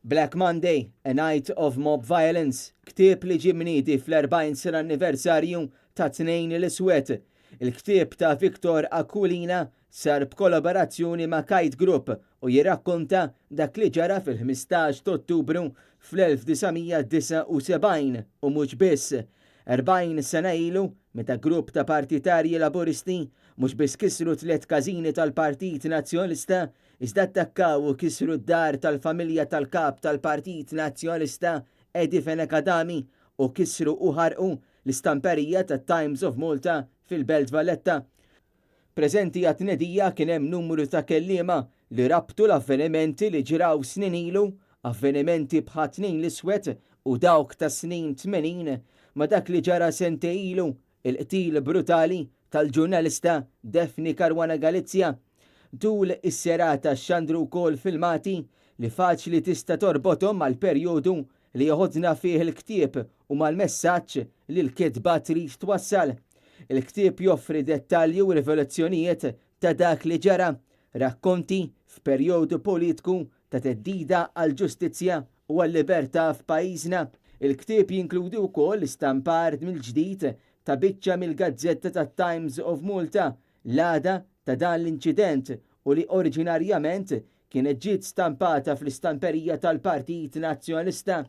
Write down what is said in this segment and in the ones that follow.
Black Monday, a night of mob violence, ktieb li ġie mniedi fl-40 sena anniversarju ta' Tnejn l-Iswed. Il-ktieb ta' Victor Aquilina sar b'kollaborazzjoni ma' Kite Group u jirrakkonta dak li ġara fil-15 ta' Ottubru fl-1979 u mhux biss. 40 sena ilu, meta grupp ta' partitarji laboristi mhux biss kisru 3 każini tal-Partit Nazzjonalista, iżda attakkaw u kisru d-dar tal-familja tal-kap tal-Partit Nazzjonalista Edi Fenekadami u kisru u ħarqu l-istamperija tat-Times of Malta fil-Belt Valletta. Preżenti għat Tnedija kien hemm numru ta' kelliema li rabtu l-avvenimenti li ġraw snin ilu, avvenimenti bħal Tnejn l-Iswed u dawk ta' snin 80 ma dak li ġara sente ilu, il-qtil brutali tal-ġurnalista Defni Karwana Galizja. Tul is-serata x'andru wkoll filmati li faċli tista' torbothom mal-perjodu li joħodna fih il-ktieb u mal-messaġġ li l-kitba trid twassal. Il-ktieb joffri dettalji u rivoluzzjonijiet ta' dak li ġara, rakkonti f'perjodu politiku ta' teddida għall-ġustizzja u għall-libertà f'pajjiżna. Il-ktieb jinkludi wkoll istampar mill-ġdid ta' biċċa mill-gazzetta tat-Times of Malta l-għada ta' dan l-inċident u li oriġinarjament kienet ġiet stampata fl-istamperija tal-Partit Nazzjonalista.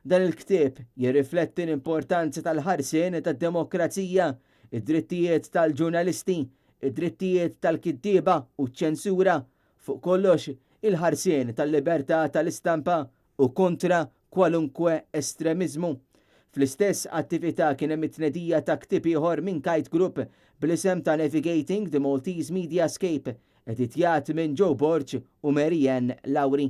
Dan il-ktieb jirrifletti l-importanza tal-ħarsien tad-demokrazija, id-drittijiet tal-ġurnalisti, id-drittijiet tal-kittieba u ċ-ċensura, fuq kollox il-ħarsien tal-libertà tal-istampa u kontra kwalunkwe estremizmu. Fl-istess attività kien hemm it-tnedija ta' ktieb ieħor minn Kite Group bl-isem ta' Navigating the Maltese Mediascape, editjat minn Joe Borch u Marianne Lawri.